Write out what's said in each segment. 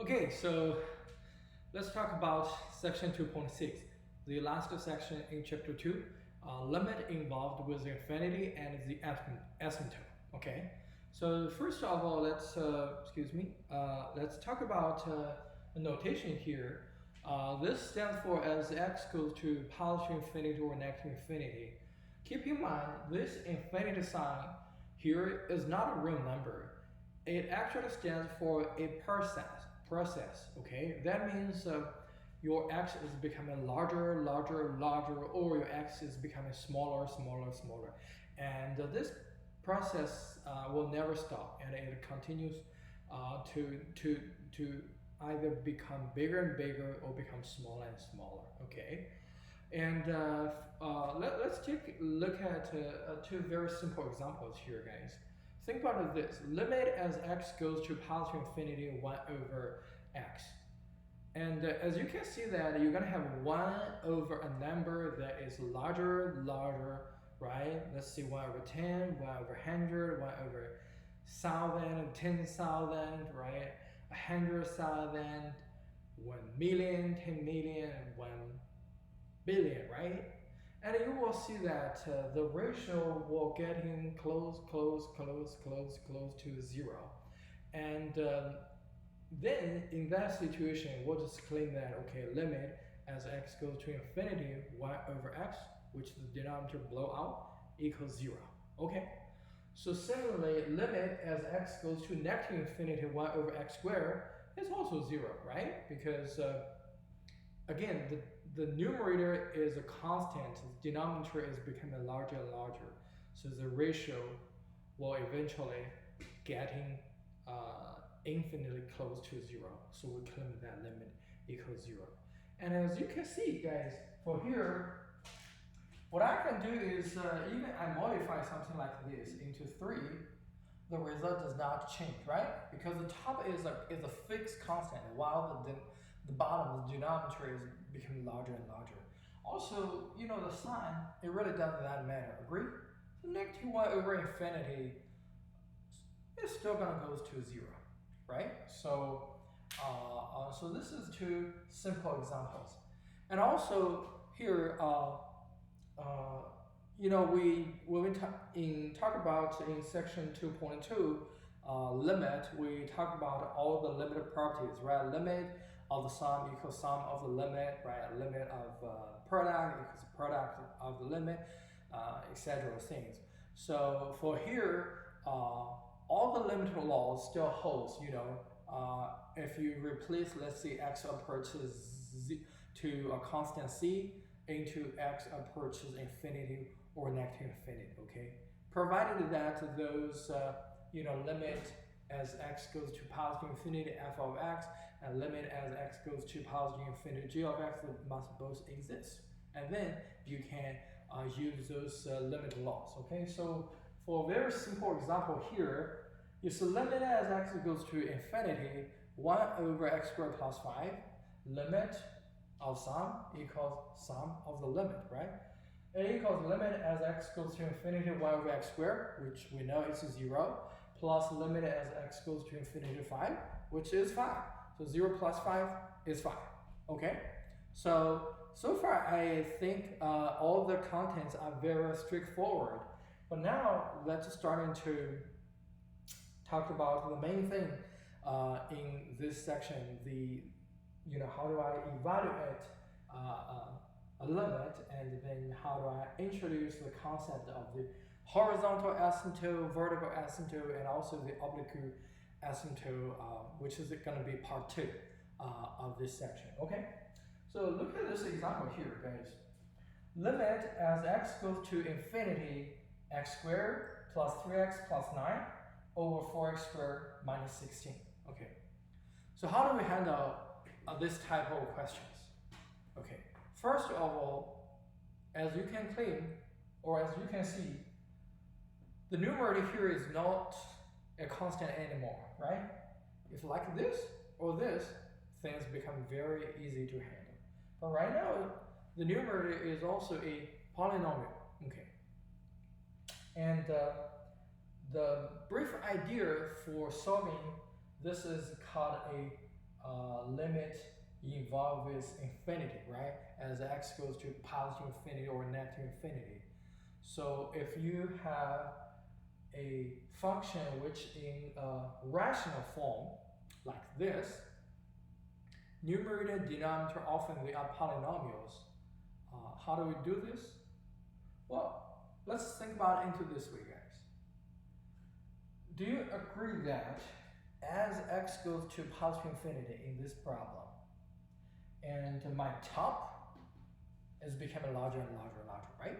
Okay, so let's talk about section 2.6, the last section in chapter 2, limit involved with infinity and the asymptote. Okay, so first of all, let's talk about the notation here. This stands for as x goes to positive infinity or negative infinity. Keep in mind, this infinity sign here is not a real number. It actually stands for a process. Okay, that means your x is becoming larger, larger, larger, or your x is becoming smaller, smaller, smaller, and this process will never stop, and it continues to either become bigger and bigger or become smaller and smaller. Okay, and let's take a look at two very simple examples here, guys. Think about this. Limit as x goes to positive infinity 1 over x. And as you can see that you're going to have 1 over a number that is larger, larger, right? Let's see, 1 over 10, 1 over 100, 1 over 1,000, 10,000, right? 100,000, 1 million, 10 million, 1 billion, right? And you will see that the ratio will getting close to 0. And then in that situation, we'll just claim that, okay, limit as x goes to infinity 1 over x, which the denominator blow out, equals 0. Okay? So similarly, limit as x goes to negative infinity 1 over x squared is also 0, right? Because again, the numerator is a constant, the denominator is becoming larger and larger. So the ratio will eventually getting infinitely close to 0. So we claim that limit equals 0. And as you can see, guys, for here, what I can do is even I modify something like this into 3, the result does not change, right? Because the top is a fixed constant, while the bottom, the denominator, is becoming larger and larger. Also, the sign, it really doesn't that matter, agree? So negative 1 over infinity is still going to go to 0, right? So, so this is two simple examples. And also here, when we talk about in section 2.2 limit, we talk about all the limit properties, right? Limit of the sum equals sum of the limit, right? Limit of product equals product of the limit, etc. things. So for here, all the limit laws still holds. If you replace, let's say, x approaches to a constant c into x approaches infinity or negative infinity, okay? Provided that those, limit as x goes to positive infinity f of x and limit as x goes to positive infinity g of x must both exist. And then you can use those limit laws, okay? So for a very simple example here, you see limit as x goes to infinity 1 over x squared plus 5, limit of sum equals sum of the limit, right? A equals limit as x goes to infinity 1 over x squared, which we know is 0, plus limit as x goes to infinity 5, which is 5. So 0 plus 5 is 5, okay? So far I think all the contents are very straightforward. But now let's start to talk about the main thing in this section, how do I evaluate a limit, and then how do I introduce the concept of the horizontal asymptote, vertical asymptote, and also the oblique asymptote, which is going to be part 2 of this section, okay? So look at this example here, guys. Limit as x goes to infinity x squared plus 3x plus 9 over 4x squared minus 16, okay? So how do we handle this type of questions? Okay, first of all, as you can claim, or as you can see, the numerator here is not a constant anymore, right? If like this or this, things become very easy to handle. But right now, the numerator is also a polynomial, okay? And the brief idea for solving this is called a limit involves infinity, right? As x goes to positive infinity or negative infinity. So if you have a function which in a rational form, like this, numerator and denominator often they are polynomials. How do we do this? Well, let's think about it into this way, guys. Do you agree that as x goes to positive infinity in this problem, and my top is becoming larger and larger and larger, right?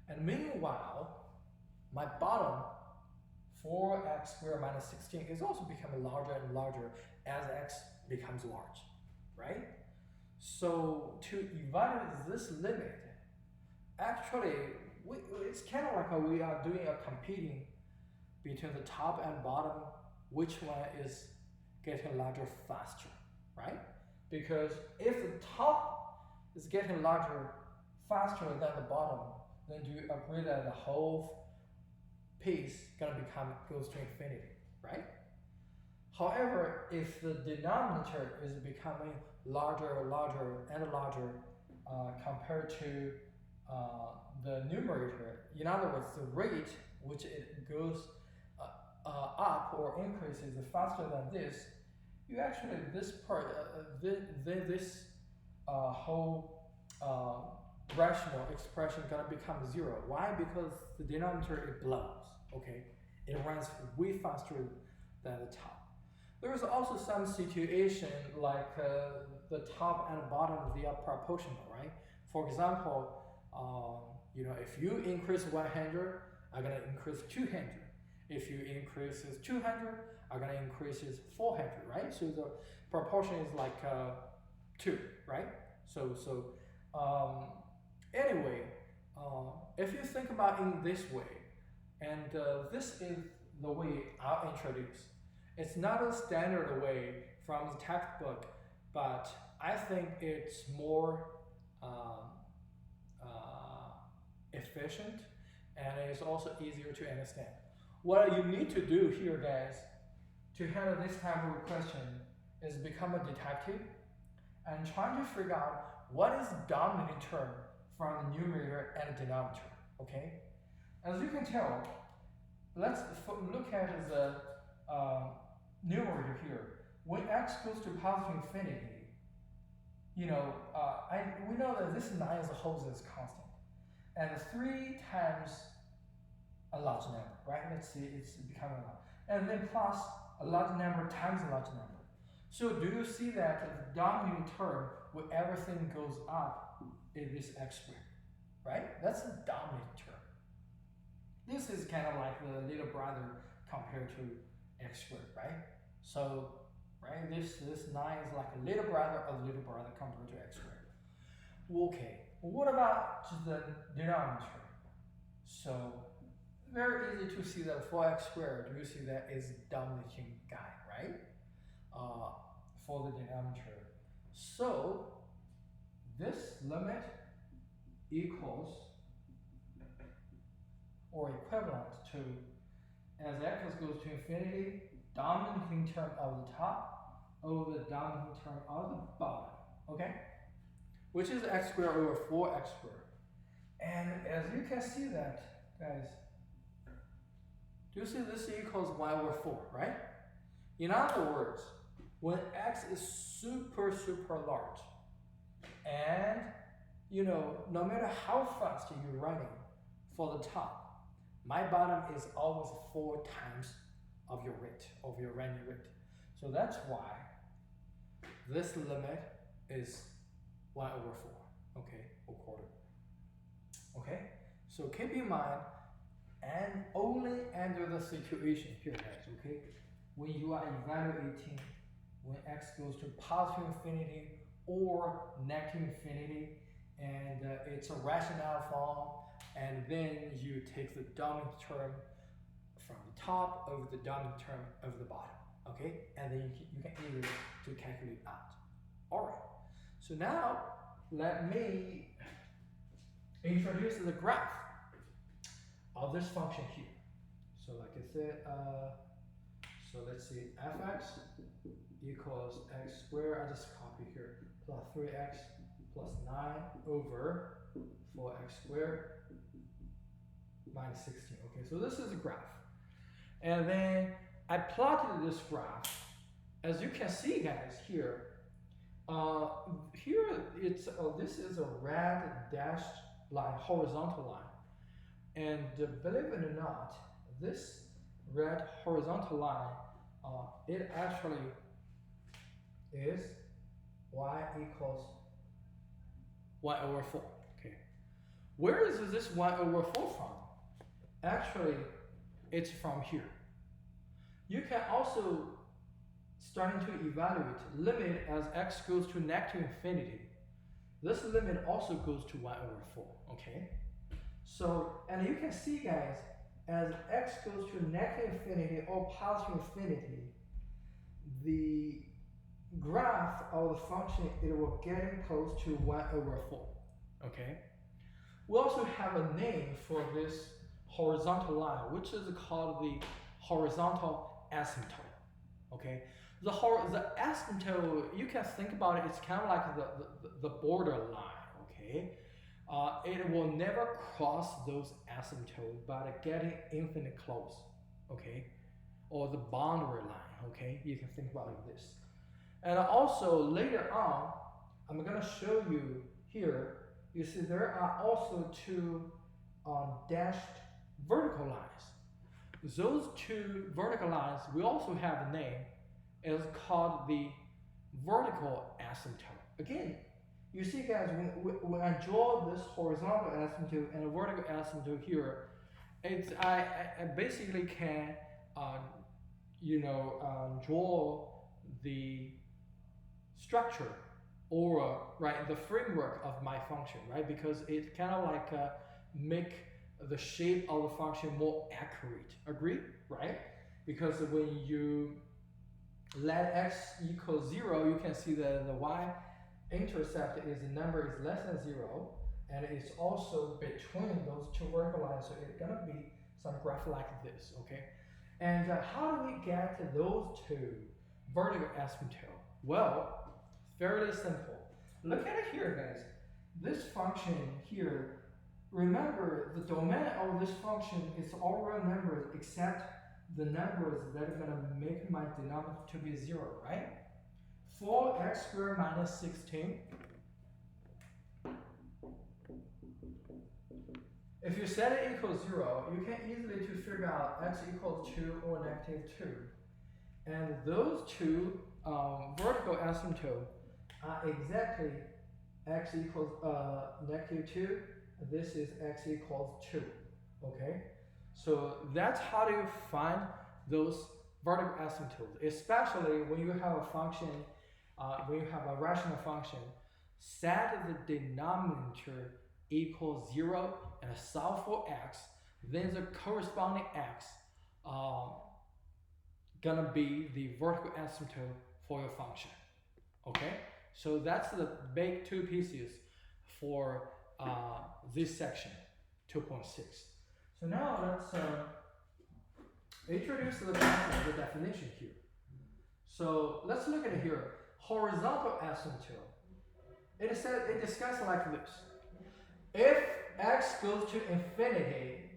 And meanwhile, my bottom 4x squared minus 16 is also becoming larger and larger as x becomes large, right? So to evaluate this limit, actually, it's kind of like we are doing a competing between the top and bottom, which one is getting larger faster, right? Because if the top is getting larger faster than the bottom, then do you agree that the whole piece goes to infinity, right? However, if the denominator is becoming larger, larger, and larger compared to the numerator, in other words, the rate which it goes up or increases faster than this, you actually this part, this whole rational expression gonna become zero. Why? Because the denominator it blows. Okay, it runs way faster than the top. There is also some situation like the top and bottom they are proportional, right? For example, if you increase 100, I'm gonna increase 200. If you increase 200, I'm gonna increase 400, right? So the proportion is like 2, right? Anyway, if you think about in this way, and this is the way I'll introduce. It's not a standard way from the textbook, but I think it's more efficient and it's also easier to understand. What you need to do here, guys, to handle this type of question is become a detective and try to figure out what is the dominant term from the numerator and the denominator, okay? As you can tell, let's look at the numerator here. When x goes to positive infinity, we know that this 9 is a Holz's constant. And 3 times a large number, right? Let's see, it's becoming a lot. And then plus a large number times a large number. So do you see that the dominant term where everything goes up is this x squared, right? That's the dominant term. This is kind of like the little brother compared to x squared, right? So, right, this 9 is like a little brother of little brother compared to x squared. Okay, what about the denominator? So, very easy to see that 4x squared, you see that is dominating guy, right? For the denominator. So, this limit equals or equivalent to, as x goes to infinity, dominating term of the top over the dominating term of the bottom, okay? Which is x squared over 4x squared. And as you can see that, guys, do you see this equals y over 4, right? In other words, when x is super large, and no matter how fast you're running for the top, my bottom is always 4 times of your rate, of your running rate. So that's why this limit is 1 over 4, okay, or quarter. Okay, so keep in mind, and only under the situation here, guys, okay, when you are evaluating when x goes to positive infinity or negative infinity, and it's a rational form, and then you take the dominant term from the top over the dominant term over the bottom, okay? And then you can either to calculate out. All right, so now let me introduce the graph of this function here. So like I said, so let's see, fx equals x squared, I just copy here, plus 3x plus 9 over 4x squared minus 16. Okay, so this is a graph. And then I plotted this graph. As you can see, guys, here, here it's this is a red dashed line, horizontal line. And believe it or not, this red horizontal line, it actually is y equals y over 4. Okay, where is this y over 4 from? Actually, it's from here. You can also starting to evaluate limit as x goes to negative infinity. This limit also goes to y over 4. Okay, so and you can see, guys, as x goes to negative infinity or positive infinity, the graph of the function, it will getting close to 1 over 4. Okay, we also have a name for this horizontal line, which is called the horizontal asymptote. Okay, the asymptote, you can think about it, it's kind of like the border line. Okay, it will never cross those asymptotes, but getting infinite close. Okay, or the boundary line. Okay, you can think about it this. And also later on, I'm going to show you here, you see there are also two dashed vertical lines. Those two vertical lines, we also have a name. It's called the vertical asymptote. Again, you see, guys, when I draw this horizontal asymptote and a vertical asymptote here, it's I basically can draw the structure or the framework of my function, right? Because it kind of like make the shape of the function more accurate. Agree, right? Because when you let x equal 0, you can see that the y-intercept is the number is less than 0, and it's also between those two vertical lines, so it's gonna be some graph like this. Okay, and how do we get those two vertical asymptote? Well, fairly simple. Look at it here, guys. This function here, remember the domain of this function is all real numbers except the numbers that are going to make my denominator to be 0, right? 4x squared minus 16. If you set it equals 0, you can easily to figure out x equals 2 or negative 2. And those two vertical asymptote are exactly x equals negative 2. This is x equals 2. Okay, so that's how you find those vertical asymptotes, especially when you have a function, when you have a rational function, set the denominator equals 0 and solve for x, then the corresponding x gonna be the vertical asymptote for your function. Okay, so that's the big two pieces for this section 2.6. So now let's introduce the definition here. So let's look at it here. Horizontal asymptote. It discusses like this. If x goes to infinity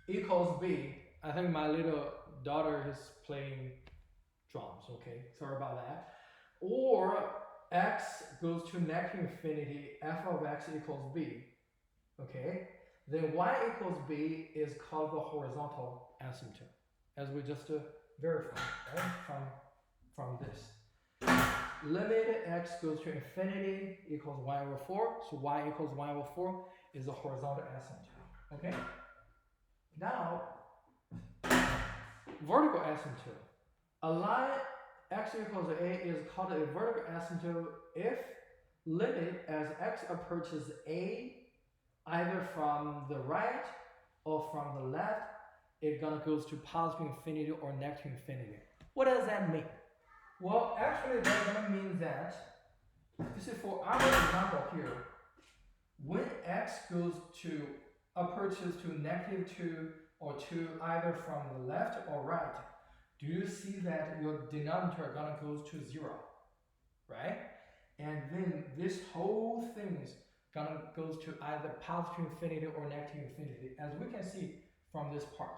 equals b, I think my little daughter is playing drums, okay? Sorry about that. Or x goes to negative infinity, f of x equals b, okay? Then y equals b is called the horizontal asymptote, as we just verified, right? From this. Limit x goes to infinity equals y over 4, so y equals y over 4 is a horizontal asymptote, okay? Now, vertical asymptote. A line x equals a is called a vertical asymptote if limit as x approaches a either from the right or from the left, it gonna goes to positive infinity or negative infinity. What does that mean? Well, actually that's gonna mean that, this is for our example here, when x goes to approaches to negative 2 or 2 either from the left or right, do you see that your denominator gonna goes to 0, right? And then this whole thing is gonna goes to either positive infinity or negative infinity, as we can see from this part.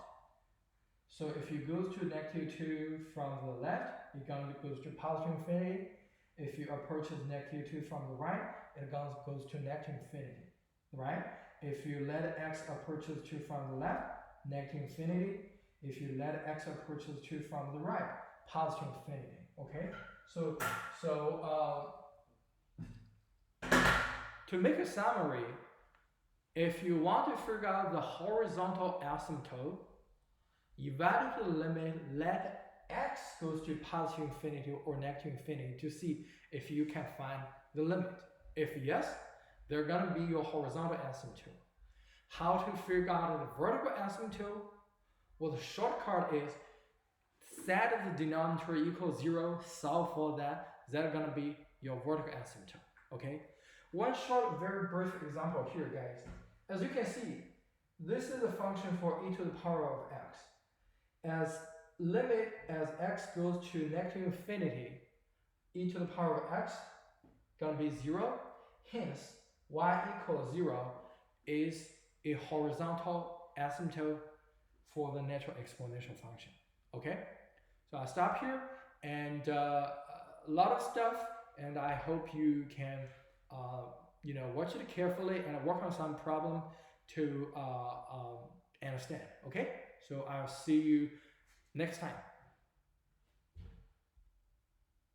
So if you go to -2 from the left, it gonna goes to positive infinity. If you approaches -2 from the right, it goes to negative infinity, right? If you let x approaches 2 from the left, negative infinity. If you let x approaches 2 from the right, positive infinity. Okay, so to make a summary, if you want to figure out the horizontal asymptote, evaluate the limit, let x goes to positive infinity or negative infinity to see if you can find the limit. If yes, they're gonna be your horizontal asymptote. How to figure out the vertical asymptote? Well, the shortcut is set the denominator equals 0, solve for that. That's gonna be your vertical asymptote. Okay. One short, very brief example here, guys. As you can see, this is a function for e to the power of x. As limit as x goes to negative infinity, e to the power of x gonna be 0. Hence, y equals 0 is a horizontal asymptote for the natural exponential function. Okay, so I'll stop here, and a lot of stuff, and I hope you can watch it carefully and work on some problem to understand. Okay, so I'll see you next time.